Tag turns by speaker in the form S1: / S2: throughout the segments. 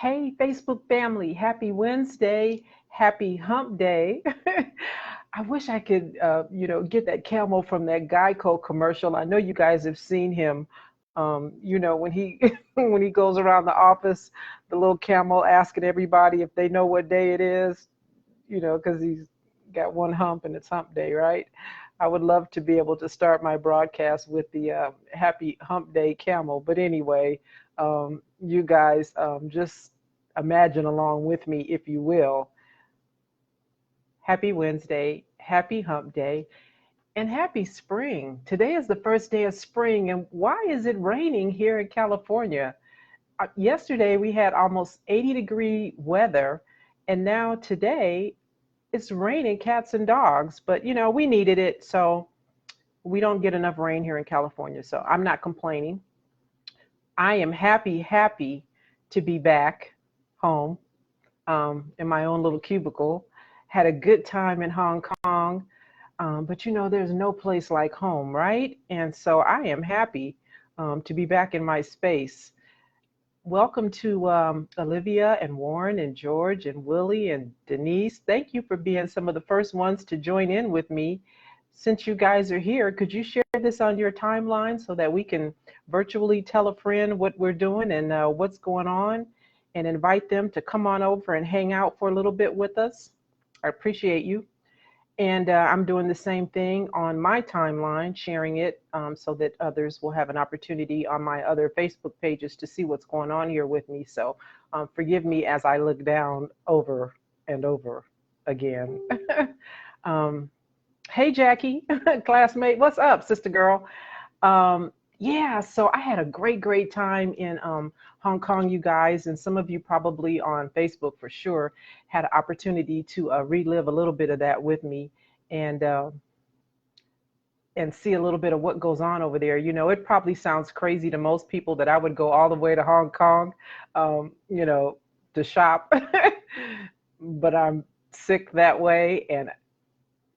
S1: Hey, Facebook family, happy Wednesday, happy hump day. I wish I could, get that camel from that Geico commercial. I know you guys have seen him. When he when he goes around the office, the little camel asking everybody if they know what day it is. Because he's got one hump and it's hump day, right? I would love to be able to start my broadcast with the happy hump day camel. But anyway, you guys just imagine along with me, if you will. Happy Wednesday, happy hump day, and happy spring. Today is the first day of spring. And why is it raining here in California? Yesterday we had almost 80-degree weather, and now today it's raining cats and dogs. But we needed it, so we don't get enough rain here in California. So I'm not complaining. I am happy to be back home in my own little cubicle. Had a good time in Hong Kong. But there's no place like home, right? And so I am happy to be back in my space. Welcome to Olivia and Warren and George and Willie and Denise. Thank you for being some of the first ones to join in with me. Since you guys are here, could you share this on your timeline so that we can virtually tell a friend what we're doing and what's going on, and invite them to come on over and hang out for a little bit with us? I appreciate you. And I'm doing the same thing on my timeline, sharing it so that others will have an opportunity on my other Facebook pages to see what's going on here with me. So forgive me as I look down over and over again. Hey, Jackie, classmate, what's up, sister girl? Yeah, so I had a great time in Hong Kong, you guys, and some of you probably on Facebook for sure had an opportunity to relive a little bit of that with me, and see a little bit of what goes on over there. It probably sounds crazy to most people that I would go all the way to Hong Kong, to shop, but I'm sick that way, and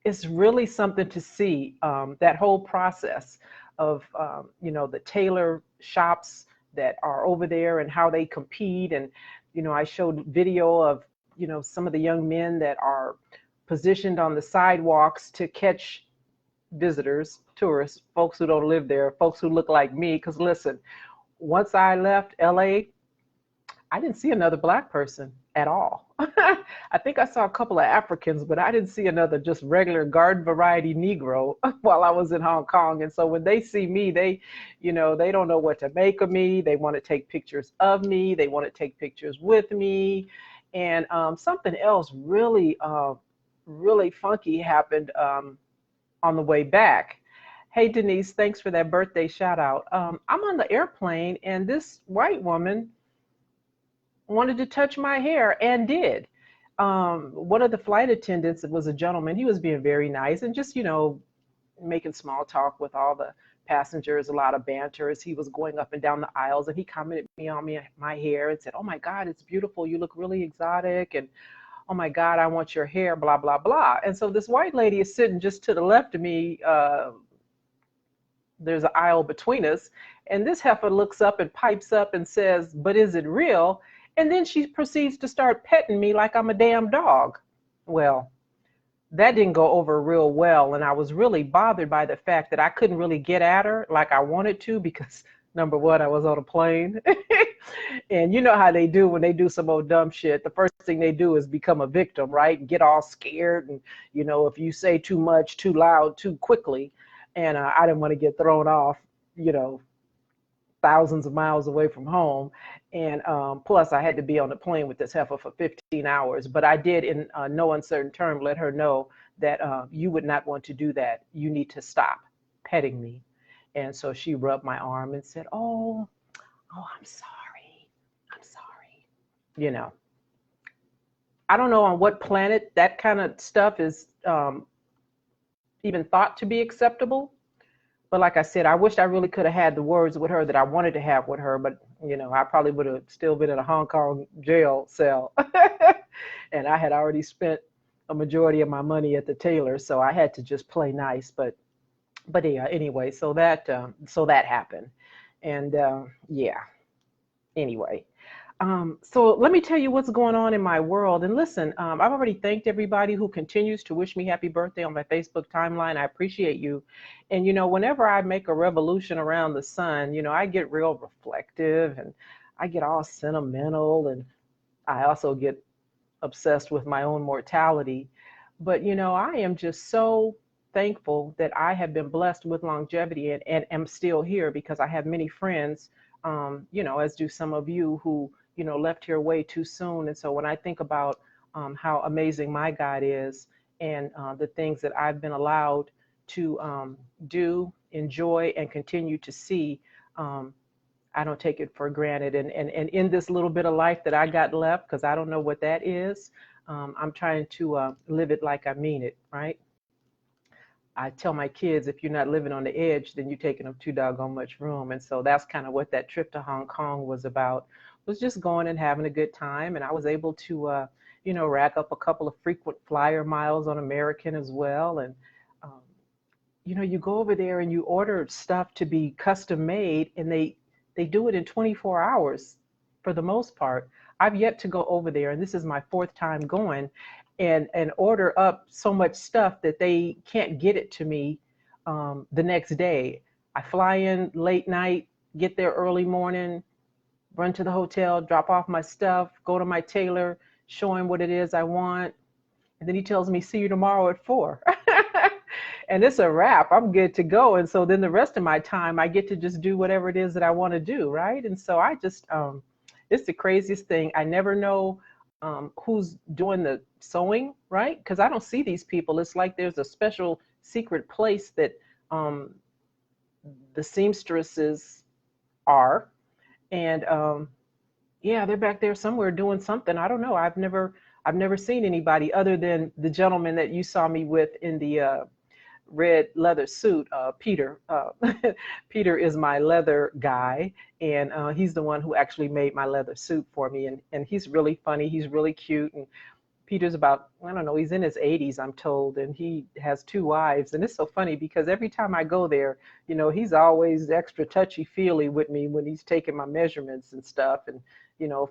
S1: it's really something to see that whole process of the tailor shops that are over there and how they compete. And I showed video of some of the young men that are positioned on the sidewalks to catch visitors, tourists, folks who don't live there, folks who look like me. Because listen, once I left LA, I didn't see another Black person at all. I think I saw a couple of Africans, but I didn't see another just regular garden variety Negro while I was in Hong Kong. And so when they see me, they don't know what to make of me. They want to take pictures of me. They want to take pictures with me. And something else really funky happened on the way back. Hey, Denise, thanks for that birthday shout out. I'm on the airplane, and this white woman wanted to touch my hair and did. One of the flight attendants was a gentleman. He was being very nice and just, making small talk with all the passengers, a lot of banter as he was going up and down the aisles. And he commented on my hair and said, "Oh my God, it's beautiful. You look really exotic." And "Oh my God, I want your hair, blah, blah, blah." And so this white lady is sitting just to the left of me. There's an aisle between us. And this heifer looks up and pipes up and says, "But is it real?" And then she proceeds to start petting me like I'm a damn dog. Well, that didn't go over real well. And I was really bothered by the fact that I couldn't really get at her like I wanted to because, number one, I was on a plane. And you know how they do when they do some old dumb shit. The first thing they do is become a victim, right? And get all scared. And, if you say too much, too loud, too quickly. And I didn't want to get thrown off, thousands of miles away from home. And plus I had to be on the plane with this heifer for 15 hours. But I did in no uncertain term let her know that you would not want to do that. You need to stop petting me. And so she rubbed my arm and said, "Oh, I'm sorry. I'm sorry." I don't know on what planet that kind of stuff is even thought to be acceptable. But like I said, I wished I really could have had the words with her that I wanted to have with her. But, I probably would have still been in a Hong Kong jail cell. And I had already spent a majority of my money at the tailor. So I had to just play nice. But yeah, anyway, so that happened. And yeah, Anyway, so let me tell you what's going on in my world. And listen, I've already thanked everybody who continues to wish me happy birthday on my Facebook timeline. I appreciate you. And, whenever I make a revolution around the sun, I get real reflective and I get all sentimental, and I also get obsessed with my own mortality. But, I am just so thankful that I have been blessed with longevity and am still here, because I have many friends, as do some of you, who, left here way too soon. And so when I think about how amazing my God is, and the things that I've been allowed to do, enjoy, and continue to see, I don't take it for granted. And in this little bit of life that I got left, because I don't know what that is, I'm trying to live it like I mean it, right? I tell my kids, if you're not living on the edge, then you're taking up too doggone much room. And so that's kind of what that trip to Hong Kong was about, was just going and having a good time. And I was able to, rack up a couple of frequent flyer miles on American as well. And, um, you go over there and you order stuff to be custom made, and they do it in 24 hours for the most part. I've yet to go over there, and this is my fourth time going, and order up so much stuff that they can't get it to me the next day. I fly in late night, get there early morning, run to the hotel, drop off my stuff, go to my tailor, show him what it is I want, and then he tells me, see you tomorrow at 4. And it's a wrap. I'm good to go. And so then the rest of my time, I get to just do whatever it is that I want to do, right? And so I just, it's the craziest thing. I never know who's doing the sewing, right? Because I don't see these people. It's like there's a special secret place that the seamstresses are. And yeah, they're back there somewhere doing something. I don't know. I've never seen anybody other than the gentleman that you saw me with in the red leather suit, Peter. Peter is my leather guy, and he's the one who actually made my leather suit for me. And he's really funny. He's really cute. And Peter's about, I don't know, he's in his 80s, I'm told, and he has 2 wives. And it's so funny because every time I go there, he's always extra touchy-feely with me when he's taking my measurements and stuff, and,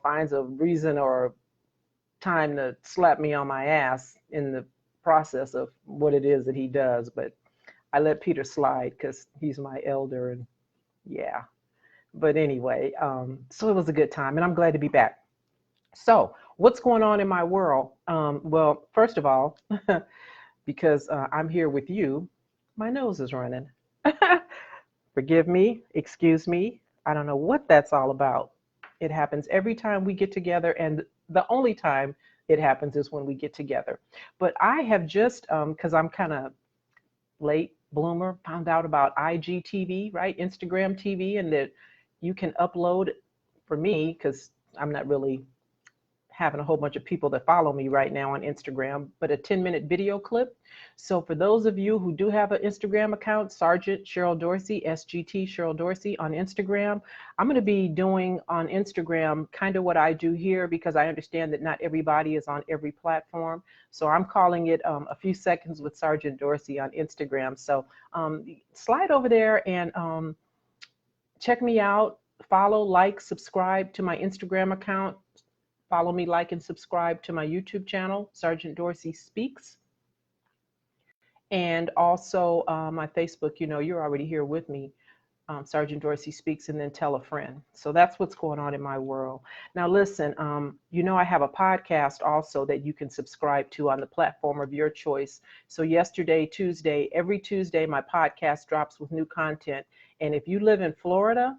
S1: finds a reason or time to slap me on my ass in the process of what it is that he does. But I let Peter slide because he's my elder, and yeah. But anyway, so it was a good time, and I'm glad to be back. So what's going on in my world? Well, first of all, because I'm here with you, my nose is running. Forgive me, excuse me. I don't know what that's all about. It happens every time we get together, and the only time it happens is when we get together. But I have just, because I'm kind of late bloomer, found out about IGTV, right? Instagram TV, and that you can upload, for me, because I'm not really having a whole bunch of people that follow me right now on Instagram, but a 10-minute video clip. So for those of you who do have an Instagram account, Sergeant Cheryl Dorsey, SGT Cheryl Dorsey on Instagram, I'm going to be doing on Instagram kind of what I do here, because I understand that not everybody is on every platform. So I'm calling it a few seconds with Sergeant Dorsey on Instagram. So slide over there and check me out, follow, like, subscribe to my Instagram account. Follow me, like, and subscribe to my YouTube channel, Sergeant Dorsey Speaks. And also my Facebook, you're already here with me, Sergeant Dorsey Speaks, and then tell a friend. So that's what's going on in my world. Now, listen, I have a podcast also that you can subscribe to on the platform of your choice. So every Tuesday, my podcast drops with new content. And if you live in Florida,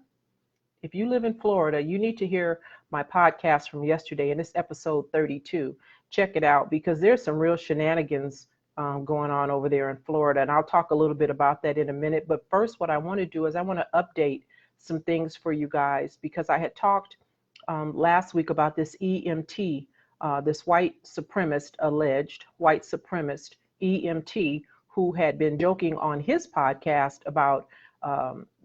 S1: you need to hear my podcast from yesterday, and it's episode 32. Check it out, because there's some real shenanigans going on over there in Florida, and I'll talk a little bit about that in a minute. But first, what I want to do is I want to update some things for you guys, because I had talked last week about this EMT, this alleged white supremacist EMT, who had been joking on his podcast about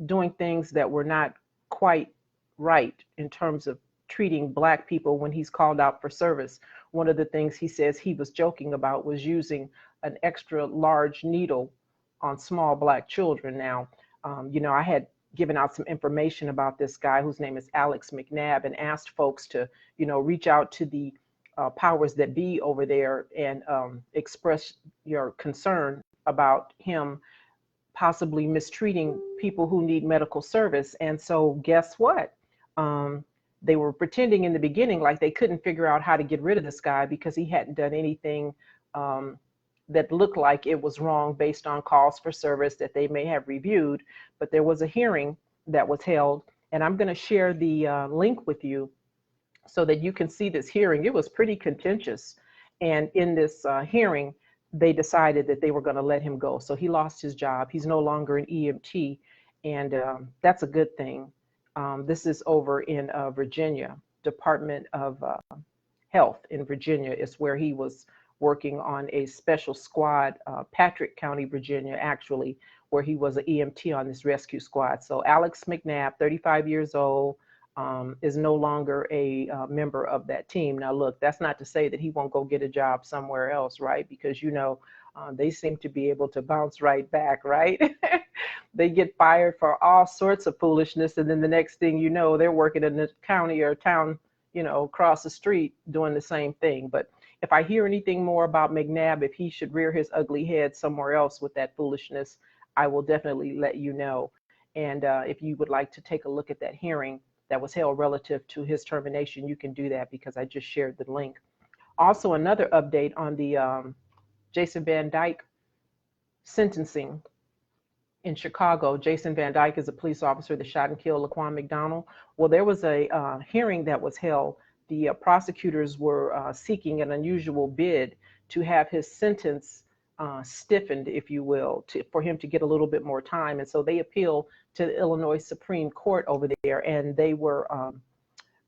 S1: doing things that were not quite right in terms of treating Black people when he's called out for service. One of the things he says he was joking about was using an extra large needle on small Black children. Now, I had given out some information about this guy whose name is Alex McNabb, and asked folks to, reach out to the powers that be over there and express your concern about him possibly mistreating people who need medical service. And so guess what? They were pretending in the beginning like they couldn't figure out how to get rid of this guy because he hadn't done anything that looked like it was wrong based on calls for service that they may have reviewed. But there was a hearing that was held, and I'm going to share the link with you so that you can see this hearing. It was pretty contentious. And in this hearing, they decided that they were going to let him go. So he lost his job. He's no longer an EMT, and that's a good thing. This is over in Virginia, Department of Health in Virginia is where he was working on a special squad, Patrick County, Virginia, actually, where he was an EMT on this rescue squad. So Alex McNabb, 35 years old, is no longer a member of that team. Now, look, that's not to say that he won't go get a job somewhere else, right? Because, they seem to be able to bounce right back, right? They get fired for all sorts of foolishness. And then the next thing you know, they're working in the county or town, across the street doing the same thing. But if I hear anything more about McNabb, if he should rear his ugly head somewhere else with that foolishness, I will definitely let you know. And if you would like to take a look at that hearing that was held relative to his termination, you can do that because I just shared the link. Also, another update on the Jason Van Dyke sentencing in Chicago. Jason Van Dyke is a police officer that shot and killed Laquan McDonald. Well, there was a hearing that was held. The prosecutors were seeking an unusual bid to have his sentence stiffened, if you will, for him to get a little bit more time. And so they appealed to the Illinois Supreme Court over there, and they were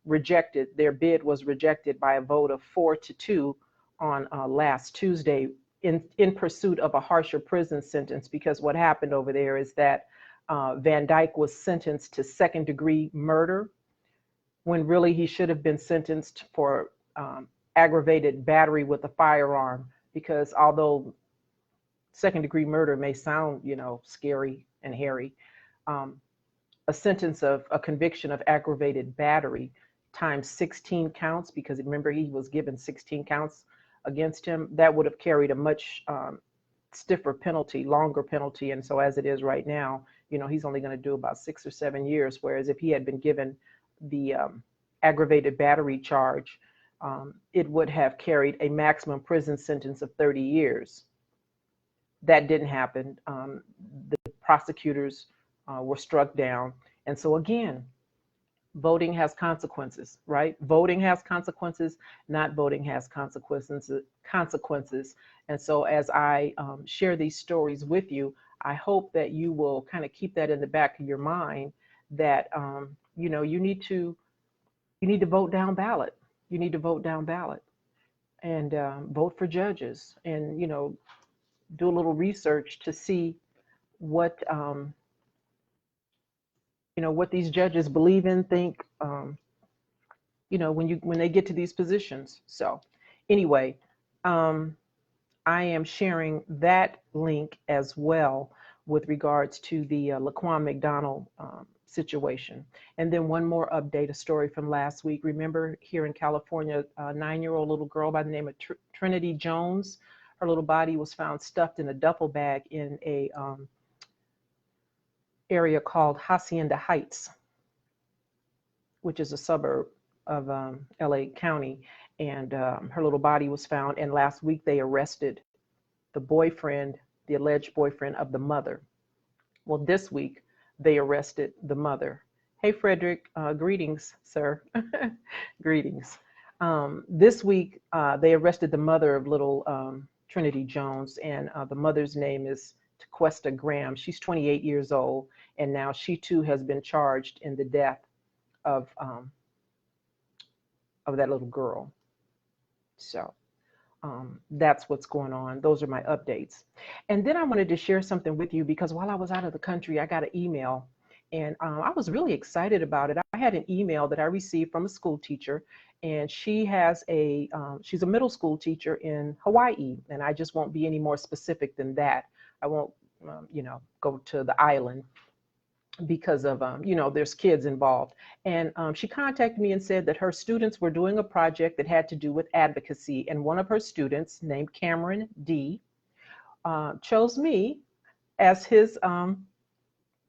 S1: rejected. Their bid was rejected by a vote of 4-2 on last Tuesday in pursuit of a harsher prison sentence, because what happened over there is that Van Dyke was sentenced to second-degree murder when really he should have been sentenced for aggravated battery with a firearm, because although second-degree murder may sound, scary and hairy, a sentence of a conviction of aggravated battery times 16 counts, because remember he was given 16 counts against him, that would have carried a much stiffer penalty, longer penalty. And so as it is right now, he's only going to do about 6 or 7 years, whereas if he had been given the aggravated battery charge, it would have carried a maximum prison sentence of 30 years. That didn't happen. The prosecutors were struck down. And so again, voting has consequences, right? Voting has consequences, not voting has consequences. And so as I share these stories with you, I hope that you will kind of keep that in the back of your mind, that you need to vote down ballot. You need to vote down ballot and vote for judges, and do a little research to see what what these judges believe in, think, when they get to these positions. So anyway, I am sharing that link as well with regards to the Laquan McDonald situation. And then one more update, a story from last week. Remember here in California, a 9-year-old little girl by the name of Trinity Jones, her little body was found stuffed in a duffel bag in a area called Hacienda Heights, which is a suburb of LA County. And her little body was found. And last week they arrested the alleged boyfriend of the mother. Well, this week they arrested the mother. Hey, Frederick, greetings, sir. Greetings. This week they arrested the mother of little Trinity Jones, and the mother's name is Tequesta Graham. She's 28 years old, and now she too has been charged in the death of that little girl. So that's what's going on. Those are my updates. And then I wanted to share something with you, because while I was out of the country, I got an email, and I was really excited about it. I had an email that I received from a school teacher, and she has she's a middle school teacher in Hawaii, and I just won't be any more specific than that. I won't, go to the island. because of, there's kids involved. And she contacted me and said that her students were doing a project that had to do with advocacy. And one of her students, named Cameron D, chose me as his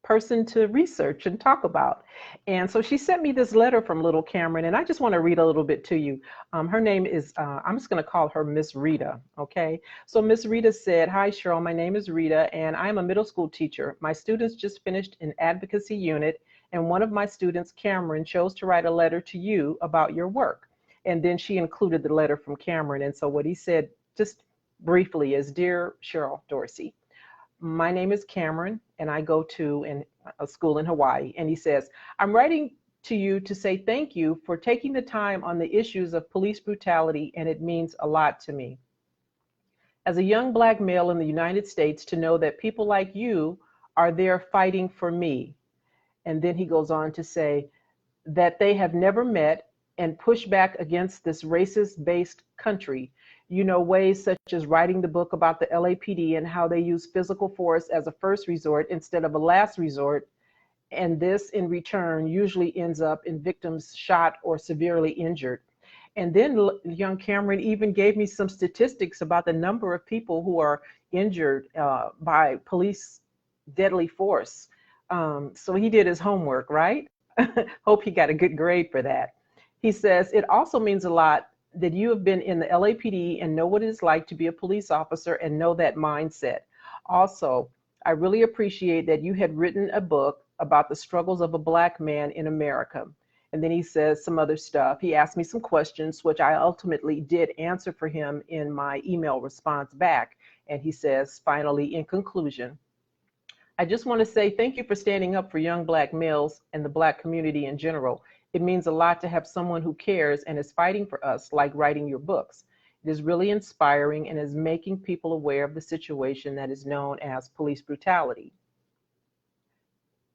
S1: person to research and talk about. And so she sent me this letter from little Cameron, and I just want to read a little bit to you. Her name is, I'm just going to call her Miss Rita, okay? So Miss Rita said, "Hi, Cheryl, my name is Rita, and I'm a middle school teacher. My students just finished an advocacy unit, and one of my students, Cameron, chose to write a letter to you about your work." And then she included the letter from Cameron. And so what he said, just briefly, is, "Dear Cheryl Dorsey, my name is Cameron, and I go to a school in Hawaii." And he says, "I'm writing to you to say thank you for taking the time on the issues of police brutality, and it means a lot to me. As a young Black male in the United States, to know that people like you are there fighting for me." And then he goes on to say that they have never met and push back against this racist-based country. Ways such as writing the book about the LAPD and how they use physical force as a first resort instead of a last resort. And this, in return, usually ends up in victims shot or severely injured. And then young Cameron even gave me some statistics about the number of people who are injured by police deadly force. So he did his homework, right? Hope he got a good grade for that. He says, "It also means a lot that you have been in the LAPD and know what it is like to be a police officer and know that mindset. Also, I really appreciate that you had written a book about the struggles of a Black man in America." And then he says some other stuff. He asked me some questions, which I ultimately did answer for him in my email response back. And he says, finally, in conclusion, "I just want to say thank you for standing up for young Black males and the Black community in general. It means a lot to have someone who cares and is fighting for us, like writing your books. It is really inspiring and is making people aware of the situation that is known as police brutality."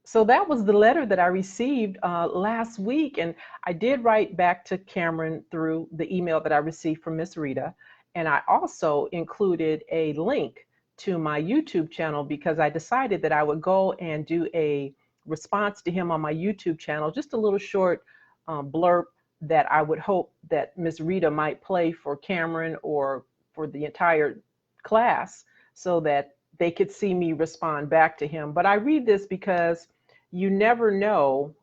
S1: So that was the letter that I received last week. And I did write back to Cameron through the email that I received from Miss Rita. And I also included a link to my YouTube channel because I decided that I would go and do a response to him on my YouTube channel, just a little short blurb that I would hope that Miss Rita might play for Cameron or for the entire class so that they could see me respond back to him. But I read this because you never know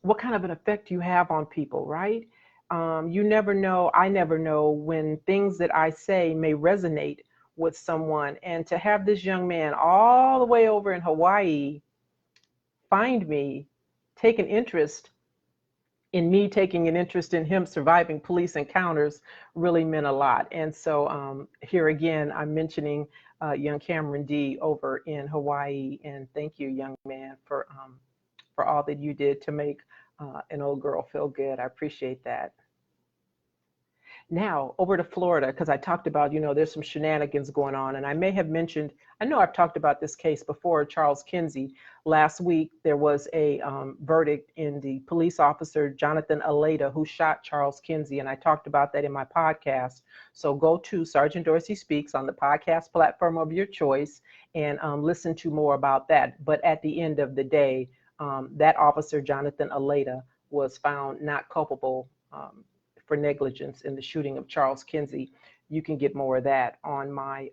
S1: what kind of an effect you have on people, right? You never know, I never know when things that I say may resonate with someone. And to have this young man all the way over in Hawaii find me, take an interest in me taking an interest in him surviving police encounters really meant a lot. And so here again, I'm mentioning young Cameron D over in Hawaii. And thank you, young man, for all that you did to make an old girl feel good. I appreciate that. Now over to Florida, because I talked about, there's some shenanigans going on. And I may have mentioned, I know I've talked about this case before, Charles Kinsey. Last week, there was a verdict in the police officer, Jonathan Aleda, who shot Charles Kinsey. And I talked about that in my podcast. So go to Sergeant Dorsey Speaks on the podcast platform of your choice and listen to more about that. But at the end of the day, that officer, Jonathan Aleda, was found not culpable for negligence in the shooting of Charles Kinsey. You can get more of that on my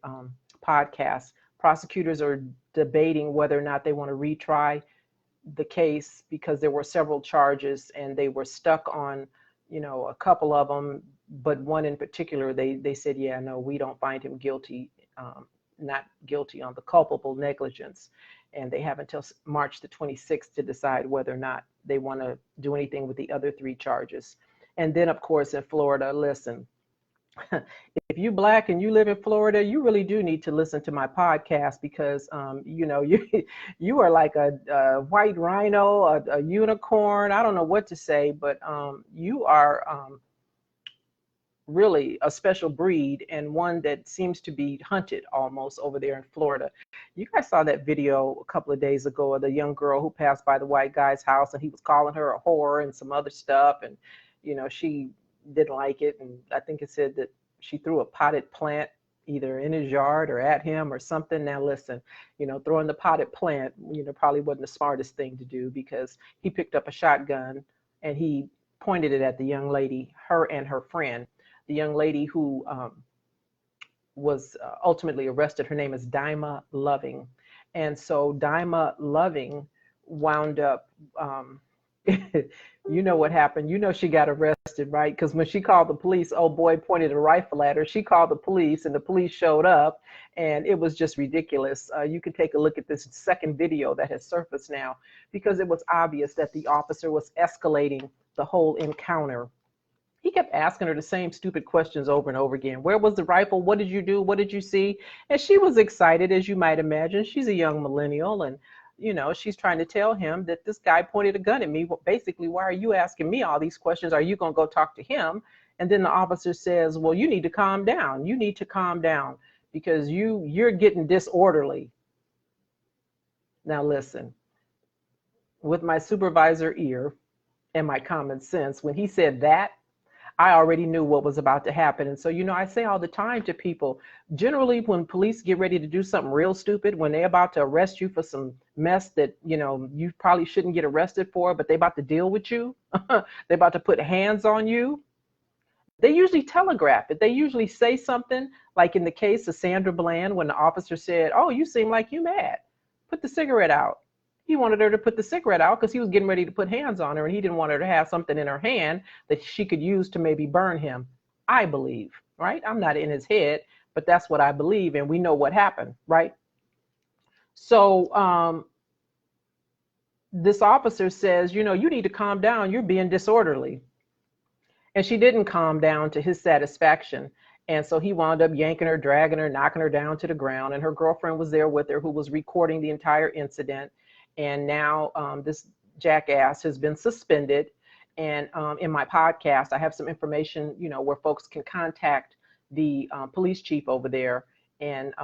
S1: podcast. Prosecutors are debating whether or not they want to retry the case because there were several charges and they were stuck on, a couple of them, but one in particular, they said, yeah, no, we don't find him guilty, not guilty on the culpable negligence. And they have until March the 26th to decide whether or not they want to do anything with the other 3 charges. And then, of course, in Florida, listen, if you're Black and you live in Florida, you really do need to listen to my podcast because, you are like a white rhino, a unicorn. I don't know what to say, but you are really a special breed and one that seems to be hunted almost over there in Florida. You guys saw that video a couple of days ago of the young girl who passed by the white guy's house and he was calling her a whore and some other stuff. And she didn't like it. And I think it said that she threw a potted plant either in his yard or at him or something. Now listen, throwing the potted plant, probably wasn't the smartest thing to do, because he picked up a shotgun and he pointed it at the young lady, her and her friend. The young lady who was ultimately arrested, her name is Dyma Loving. And so Dyma Loving wound up, you know what happened. She got arrested, right? Because when she called the police, old boy pointed a rifle at her. She called the police and the police showed up, and it was just ridiculous. You can take a look at this second video that has surfaced now, because it was obvious that the officer was escalating the whole encounter. He kept asking her the same stupid questions over and over again. Where was the rifle? What did you do? What did you see? And she was excited, as you might imagine. She's a young millennial, and she's trying to tell him that this guy pointed a gun at me. Well, basically, why are you asking me all these questions? Are you going to go talk to him? And then the officer says, well, you need to calm down. You need to calm down, because you're getting disorderly. Now listen, with my supervisor ear and my common sense, when he said that, I already knew what was about to happen. And so, I say all the time to people, generally when police get ready to do something real stupid, when they're about to arrest you for some mess that, you probably shouldn't get arrested for, but they're about to deal with you, they're about to put hands on you, they usually telegraph it. They usually say something, like in the case of Sandra Bland, when the officer said, oh, you seem like you mad. Put the cigarette out. He wanted her to put the cigarette out because he was getting ready to put hands on her, and he didn't want her to have something in her hand that she could use to maybe burn him. I believe, right? I'm not in his head, but that's what I believe, and we know what happened, right? So this officer says, you need to calm down. You're being disorderly. And she didn't calm down to his satisfaction. And so he wound up yanking her, dragging her, knocking her down to the ground. And her girlfriend was there with her, who was recording the entire incident. And now this jackass has been suspended. And in my podcast, I have some information, where folks can contact the police chief over there and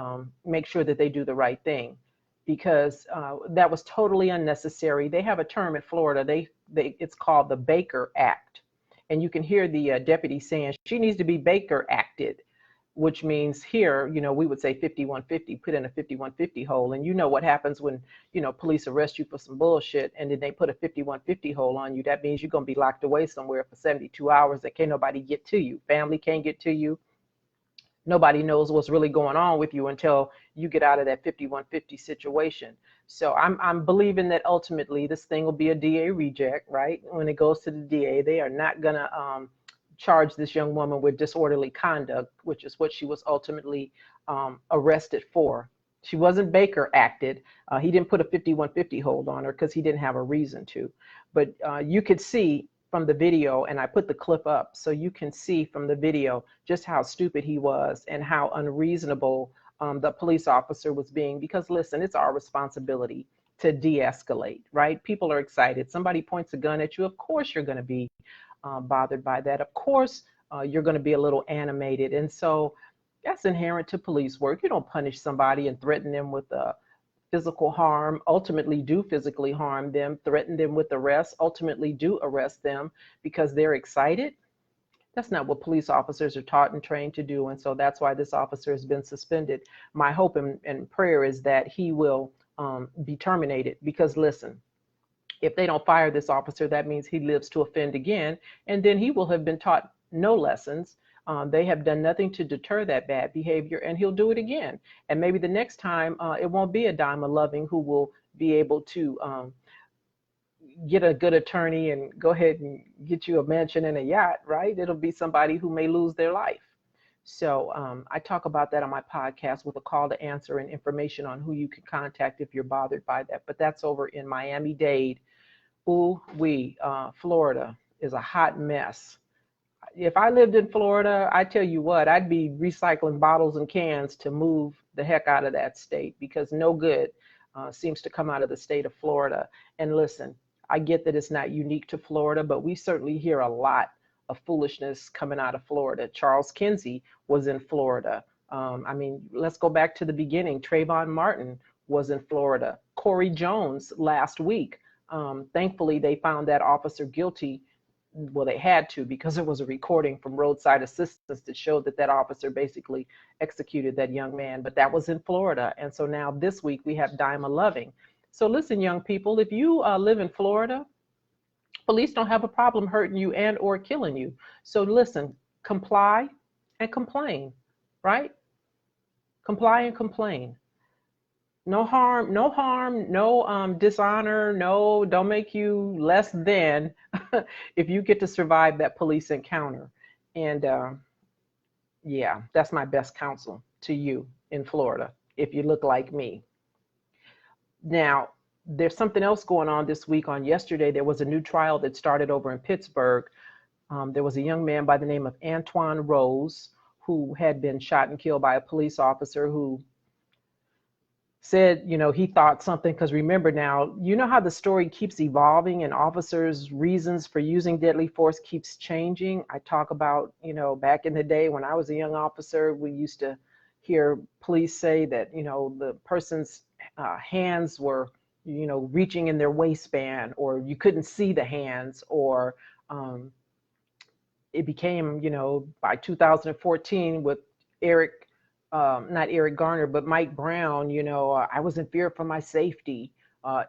S1: make sure that they do the right thing, because that was totally unnecessary. They have a term in Florida. It's called the Baker Act. And you can hear the deputy saying she needs to be Baker acted, which means here, we would say 5150, put in a 5150 hole. And you know what happens when, police arrest you for some bullshit and then they put a 5150 hole on you. That means you're going to be locked away somewhere for 72 hours that can't nobody get to you. Family can't get to you. Nobody knows what's really going on with you until you get out of that 5150 situation. So I'm believing that ultimately this thing will be a DA reject, right? When it goes to the DA, they are not going to charge this young woman with disorderly conduct, which is what she was ultimately arrested for. She wasn't Baker acted. He didn't put a 5150 hold on her because he didn't have a reason to. But you could see from the video, and I put the clip up so you can see from the video just how stupid he was and how unreasonable the police officer was being. Because listen, it's our responsibility to de-escalate, right? People are excited. Somebody points a gun at you. Of course you're going to be bothered by that. Of course you're going to be a little animated. And so that's inherent to police work. You don't punish somebody and threaten them with physical harm, ultimately do physically harm them, threaten them with arrest, ultimately do arrest them because they're excited. That's not what police officers are taught and trained to do. And so that's why this officer has been suspended. My hope and prayer is that he will be terminated, because listen, if they don't fire this officer, that means he lives to offend again, and then he will have been taught no lessons. They have done nothing to deter that bad behavior, and he'll do it again. And maybe the next time it won't be a Dyma Loving who will be able to get a good attorney and go ahead and get you a mansion and a yacht, right? It'll be somebody who may lose their life. So I talk about that on my podcast with a call to answer and information on who you can contact if you're bothered by that. But that's over in Miami Dade. Florida is a hot mess. If I lived in Florida, I tell you what, I'd be recycling bottles and cans to move the heck out of that state, because no good seems to come out of the state of Florida. And listen, I get that it's not unique to Florida, but we certainly hear a lot of foolishness coming out of Florida. Charles Kinsey was in Florida. I mean, let's go back to the beginning. Trayvon Martin was in Florida. Corey Jones last week. Thankfully, they found that officer guilty well, they had to, because it was a recording from roadside assistance that showed that that officer basically executed that young man. But that was in Florida. And so now this week we have Dyma Loving. So listen, young people, if you live in Florida, police don't have a problem hurting you and or killing you. So listen, comply and complain, right? Comply and complain. No harm, no harm, no dishonor, no, don't make you less than if you get to survive that police encounter. And yeah, that's my best counsel to you in Florida, if you look like me. Now, there's something else going on this week. On yesterday, there was a new trial that started over in Pittsburgh. There was a young man by the name of Antoine Rose who had been shot and killed by a police officer who said, you know, he thought something, because remember now, you know how the story keeps evolving and officers' reasons for using deadly force keeps changing. I talk about, you know, back in the day when I was a young officer, we used to hear police say that, you know, the person's hands were, you know, reaching in their waistband, or you couldn't see the hands, or it became, you know, by 2014 with not Eric Garner, but Mike Brown, you know, I was in fear for my safety.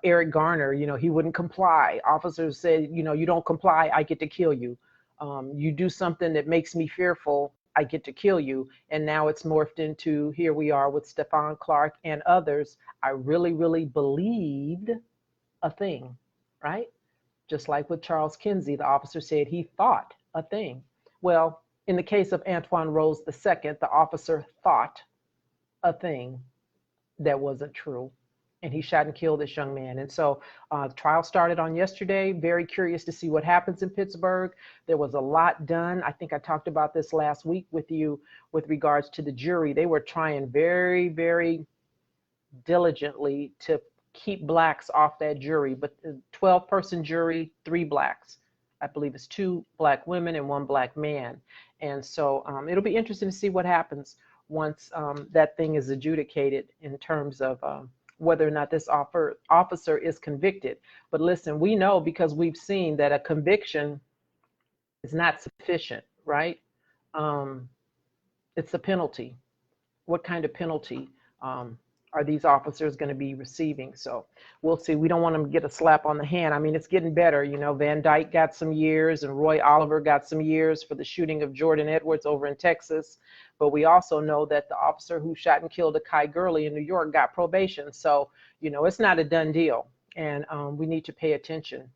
S1: Eric Garner, you know, he wouldn't comply. Officers said, you know, you don't comply, I get to kill you. You do something that makes me fearful, I get to kill you. And now it's morphed into, here we are with Stephon Clark and others. I really, really believed a thing, right? Just like with Charles Kinsey, the officer said he thought a thing. Well, in the case of Antoine Rose II, the officer thought a thing that wasn't true, and he shot and killed this young man. And so the trial started on yesterday. Very curious to see what happens in Pittsburgh. There was a lot done. I think I talked about this last week with you with regards to the jury. They were trying very, very diligently to keep blacks off that jury, but the 12-person jury, 3 blacks. I believe it's 2 black women and 1 black man. And so it'll be interesting to see what happens once that thing is adjudicated in terms of whether or not this officer is convicted. But listen, we know, because we've seen that a conviction is not sufficient, right? It's a penalty. What kind of penalty are these officers going to be receiving? So we'll see. We don't want them to get a slap on the hand. I mean, it's getting better. You know, Van Dyke got some years and Roy Oliver got some years for the shooting of Jordan Edwards over in Texas. But we also know that the officer who shot and killed Akai Gurley in New York got probation. So, you know, it's not a done deal, and we need to pay attention.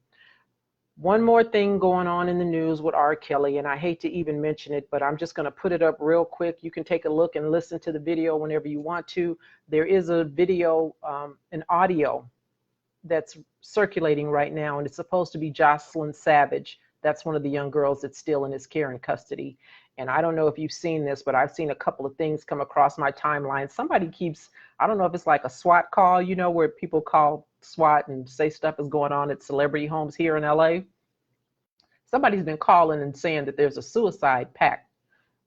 S1: One more thing going on in the news with R. Kelly, and I hate to even mention it, but I'm just going to put it up real quick. You can take a look and listen to the video whenever you want to. There is a video, an audio that's circulating right now, and it's supposed to be Jocelyn Savage. That's one of the young girls that's still in his care and custody. And I don't know if you've seen this, but I've seen a couple of things come across my timeline. Somebody keeps, I don't know if it's like a SWAT call, you know, where people call SWAT and say stuff is going on at celebrity homes here in LA. Somebody's been calling and saying that there's a suicide pact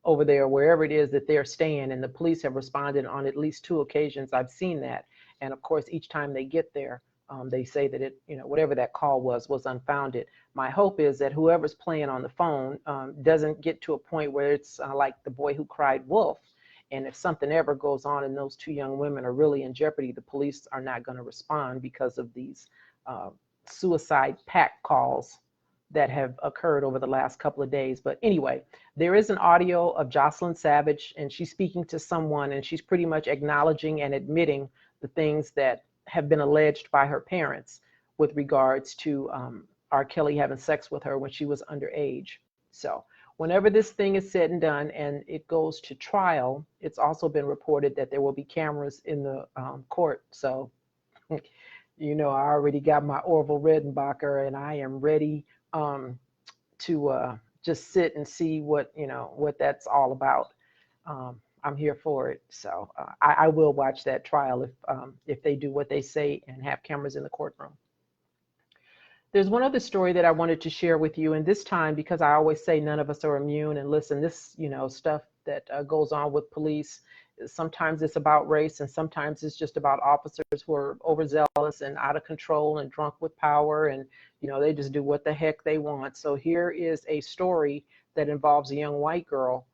S1: over there, wherever it is that they're staying, and the police have responded on at least 2 occasions. I've seen that. And of course, each time they get there, they say that it, you know, whatever that call was unfounded. My hope is that whoever's playing on the phone doesn't get to a point where it's like the boy who cried wolf. And if something ever goes on and those 2 young women are really in jeopardy, the police are not going to respond because of these suicide pact calls that have occurred over the last couple of days. But anyway, there is an audio of Jocelyn Savage, and she's speaking to someone, and she's pretty much acknowledging and admitting the things that have been alleged by her parents with regards to R. Kelly having sex with her when she was underage. So whenever this thing is said and done and it goes to trial, it's also been reported that there will be cameras in the court. So, you know, I already got my Orville Redenbacher, and I am ready to just sit and see what, you know, what that's all about. I'm here for it. So I will watch that trial if they do what they say and have cameras in the courtroom. There's one other story that I wanted to share with you, and this time, because I always say none of us are immune, and listen, this, stuff that goes on with police, sometimes it's about race, and sometimes it's just about officers who are overzealous and out of control and drunk with power, and, they just do what the heck they want. So here is a story that involves a young white girl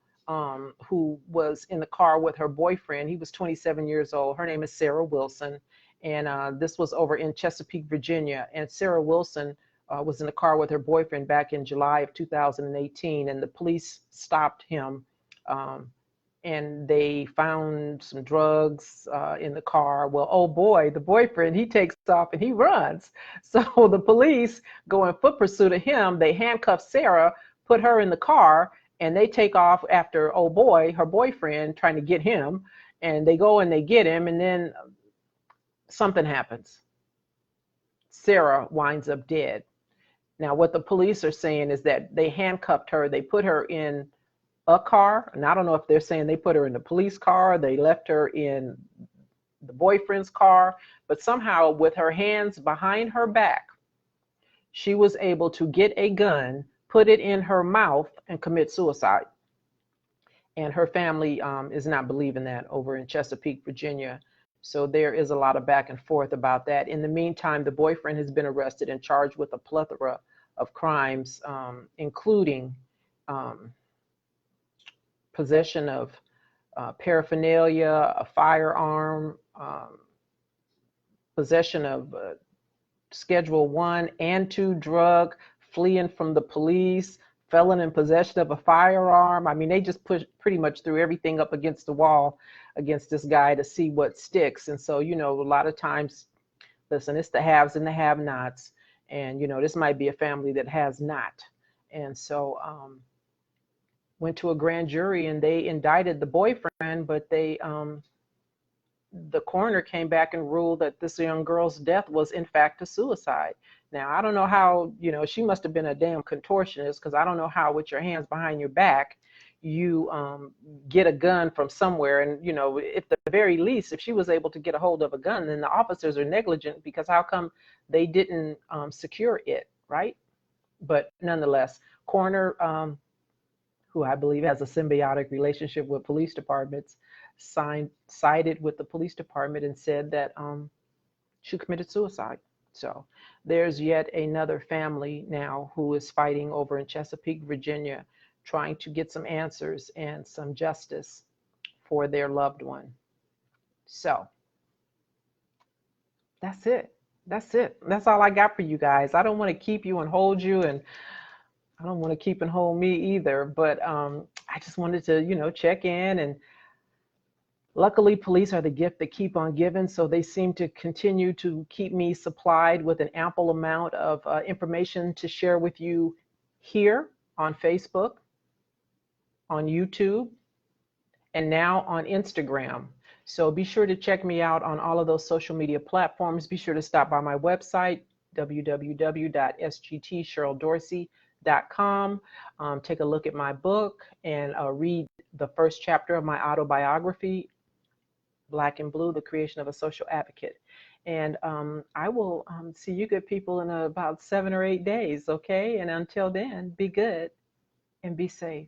S1: who was in the car with her boyfriend. He was 27 years old. Her name is Sarah Wilson. And this was over in Chesapeake, Virginia. And Sarah Wilson was in the car with her boyfriend back in July of 2018. And the police stopped him. And they found some drugs in the car. Well, oh boy, the boyfriend, he takes off and he runs. So the police go in foot pursuit of him. They handcuff Sarah, put her in the car, and they take off after, oh boy, her boyfriend, trying to get him. And they go and they get him, and then something happens. Sarah winds up dead. Now, what the police are saying is that they handcuffed her. They put her in a car. And I don't know if they're saying they put her in the police car, they left her in the boyfriend's car, but somehow with her hands behind her back, she was able to get a gun, put it in her mouth, and commit suicide. And her family is not believing that over in Chesapeake, Virginia. So there is a lot of back and forth about that. In the meantime, the boyfriend has been arrested and charged with a plethora of crimes, including possession of paraphernalia, a firearm, possession of Schedule 1 and 2 drug, fleeing from the police, felon in possession of a firearm. I mean, they just pretty much threw everything up against the wall against this guy to see what sticks. And so, a lot of times, listen, it's the haves and the have-nots. And, this might be a family that has not. And so went to a grand jury and they indicted the boyfriend, but they the coroner came back and ruled that this young girl's death was in fact a suicide. Now, I don't know how, she must have been a damn contortionist, because I don't know how with your hands behind your back you get a gun from somewhere. And, at the very least, if she was able to get a hold of a gun, then the officers are negligent, because how come they didn't secure it, right? But nonetheless, coroner, who I believe has a symbiotic relationship with police departments, sided with the police department and said that she committed suicide. So there's yet another family now who is fighting over in Chesapeake, Virginia, trying to get some answers and some justice for their loved one. So that's it. That's it. That's all I got for you guys. I don't want to keep you and hold you, and I don't want to keep and hold me either, but I just wanted to, check in. And luckily, police are the gift that keep on giving, so they seem to continue to keep me supplied with an ample amount of information to share with you here on Facebook, on YouTube, and now on Instagram. So be sure to check me out on all of those social media platforms. Be sure to stop by my website, www.sgtcheryldorsey.com. Take a look at my book and read the first chapter of my autobiography, Black and Blue, The Creation of a Social Advocate. And I will see you good people in about 7 or 8 days, okay? And until then, be good and be safe.